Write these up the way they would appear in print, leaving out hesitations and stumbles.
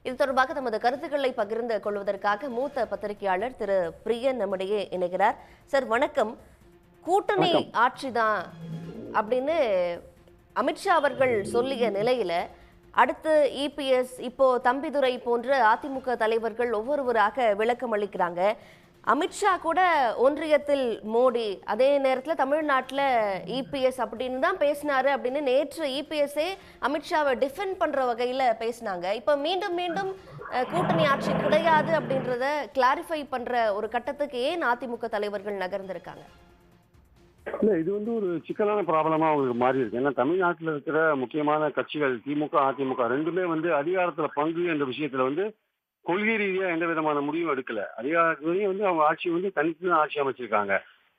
இது தொடர்பாக தமது கருத்துக்களை பகிர்ந்து கொள்வதற்காக மூத்த பத்திரிகையாளர் திரு பிரியன் நம்மிடையே இணைகிறார். சார் வணக்கம். கூட்டணி ஆட்சிதான் அப்படின்னு அமித்ஷா அவர்கள் சொல்லிய நிலையில அடுத்து இபிஎஸ் இப்போ தம்பிதுரை போன்ற அதிமுக தலைவர்கள் ஒவ்வொருவராக விளக்கம் அளிக்கிறாங்க. அமித்ஷா கூட ஒன்றியத்தில் மோடி, அதே நேரத்தில் தமிழ்நாட்டில் இபிஎஸ் அப்படின்னு தான் பேசினாரு அப்படின்னு நேற்று இபிஎஸ்ஏ அமித்ஷாவை டிஃபெண்ட் பண்ற வகையில் பேசினாங்க. இப்போ மீண்டும் மீண்டும் கூட்டணி ஆட்சி கிடையாது அப்படின்றத கிளாரிஃபை பண்ற ஒரு கட்டத்துக்கு ஏன் அதிமுக தலைவர்கள் நகர்ந்திருக்காங்க? இல்ல, இது ஒரு சிக்கலான ப்ராப்ளமா அவங்களுக்கு மாறி இருக்கு. ஏன்னா தமிழ்நாட்டில் இருக்கிற முக்கியமான கட்சிகள் திமுக அதிமுக ரெண்டுமே அதிகாரத்துல பங்கு என்ற விஷயத்துல கொள்கை ரீதியா எந்த விதமான முடிவும் எடுக்கல. அதிகாரத்துலையும் அவங்க ஆட்சி தனித்து தான் ஆட்சி அமைச்சிருக்காங்க.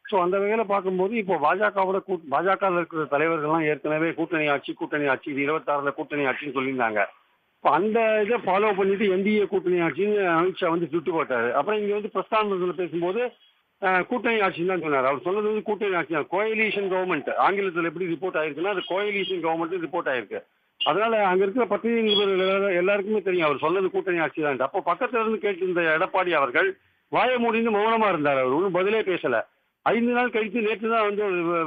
ஸோ அந்த வகையில பார்க்கும்போது இப்போ பாஜக இருக்கிற தலைவர்கள்லாம் ஏற்கனவே கூட்டணி ஆட்சி இது 26ல கூட்டணி ஆட்சின்னு சொல்லியிருந்தாங்க. இப்போ அந்த இதை ஃபாலோ பண்ணிட்டு என்டிஏ கூட்டணி ஆட்சின்னு அமித்ஷா சுட்டு போட்டாரு. அப்புறம் இங்க பிரஸ்தானத்தில் பேசும்போது கூட்டணி ஆட்சின்னு தான் சொன்னார். அவர் சொன்னது கூட்டணி ஆட்சி தான். கோயலிஷன் கவர்மெண்ட் ஆங்கிலத்தில் எப்படி ரிப்போர்ட் ஆயிருக்குன்னா அது கோயலிஷன் கவர்மெண்ட் ரிப்போர்ட் ஆயிருக்கு. அதனால அங்க இருக்கிற பத்திரிகை நிருபர்கள் எல்லாருக்குமே தெரியும் அவர் சொன்னது கூட்டணி ஆட்சி தான். அப்போ பக்கத்துல இருந்து கேட்டிருந்த எடப்பாடி அவர்கள் வாய மூடின்னு மௌனமா இருந்தார். அவர் ஒன்றும் பதிலே பேசல. 5 நாள் கழித்து நேற்று தான்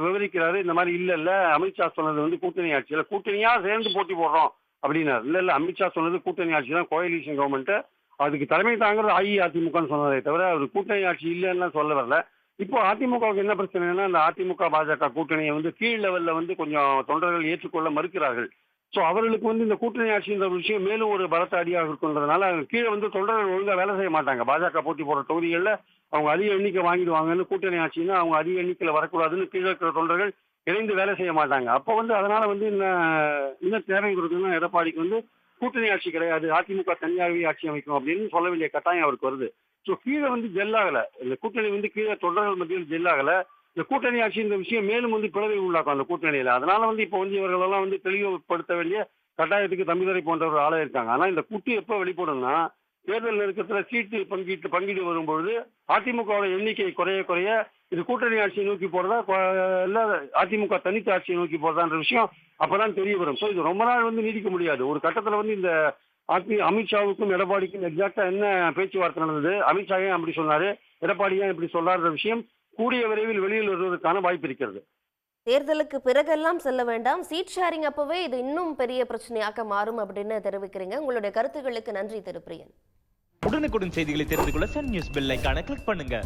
விவரிக்கிறாரு. இந்த மாதிரி இல்ல அமித்ஷா சொன்னது கூட்டணி ஆட்சி இல்ல, கூட்டணியா சேர்ந்து போட்டி போடுறோம் அப்படின்னாரு. இல்ல அமித்ஷா சொன்னது கூட்டணி ஆட்சி தான், கோயலிஷன் கவர்மெண்ட், அதுக்கு தலைமை தாங்கிறது அஇஅதிமுகன்னு சொன்னதை தவிர அவர் கூட்டணி ஆட்சி இல்லைன்னு சொல்ல வரல. இப்போ அதிமுகவுக்கு என்ன பிரச்சனைனா அந்த அதிமுக பாஜக கூட்டணியை கீழ் லெவல்ல கொஞ்சம் தொண்டர்கள் ஏற்றுக்கொள்ள மறுக்கிறார்கள். ஸோ அவர்களுக்கு இந்த கூட்டணி ஆட்சின்ற விஷயம் மேலும் ஒரு பலத்த அடியாக இருக்குன்றதுனால கீழே தொண்டர்கள் ஒழுங்காக வேலை செய்ய மாட்டாங்க. பாஜக போட்டி போடுற தொகுதிகளில் அவங்க அதிக எண்ணிக்கை வாங்கிடுவாங்கன்னு, கூட்டணி ஆட்சின்னா அவங்க அதிக எண்ணிக்கையில் வரக்கூடாதுன்னு கீழே இருக்கிற தொண்டர்கள் இணைந்து வேலை செய்ய மாட்டாங்க. அப்போ அதனால இன்னும் தேவை கொடுக்குன்னா எடப்பாடிக்கு கூட்டணி ஆட்சி கிடையாது, அதிமுக தனியாகவே ஆட்சி அமைக்கும் அப்படின்னு சொல்ல வேண்டிய கட்டாயம் அவருக்கு வருது. ஸோ கீழே ஜெல்லாகல, இந்த கூட்டணி கீழே தொண்டர்கள் மத்தியில் ஜெல்லாகல. இந்த கூட்டணி ஆட்சி இந்த விஷயம் மேலும் பிளவை உள்ளாக்கும் அந்த கூட்டணியில. அதனால இப்போ இவர்களெல்லாம் தெளிவுபடுத்த வேண்டிய கட்டாயத்துக்கு தம்பிதுரை போன்றவர் ஆள இருக்காங்க. ஆனா இந்த கூட்டு எப்ப வெளிப்படும்னா தேர்தல் நெருக்கத்துல சீட்டு பங்கீடு வரும்பொழுது அதிமுகவோட எண்ணிக்கை குறைய இது கூட்டணி ஆட்சியை நோக்கி போறதா இல்ல அதிமுக தனித்து ஆட்சியை நோக்கி போறதான்ற விஷயம் அப்பதான் தெரிய வரும். ஸோ இது ரொம்ப நாள் நீடிக்க முடியாது. ஒரு கட்டத்துல இந்த அமித்ஷாவுக்கும் எடப்பாடிக்கும் எக்ஸாக்டா என்ன பேச்சுவார்த்தை நடந்தது, அமித்ஷா ஏன் அப்படி சொன்னாரு, எடப்பாடி ஏன் இப்படி சொல்லாருன்ற விஷயம் கூடிய விரைவில் வெளியில் வருவதற்கான வாய்ப்பு இருக்கிறது. தேர்தலுக்கு பிறகெல்லாம் செல்ல வேண்டாம், சீட் ஷேரிங் அப்பவே இது இன்னும் பெரிய பிரச்சனையாக மாறும் அப்படின்னு தெரிவிக்கிறீங்க. உங்களுடைய கருத்துக்களுக்கு நன்றி திரு பிரியன். உடனுக்குடன் செய்திகளை தெரிந்து கொள்ள சன் நியூஸ் பெல் ஐகானை கிளிக் பண்ணுங்க.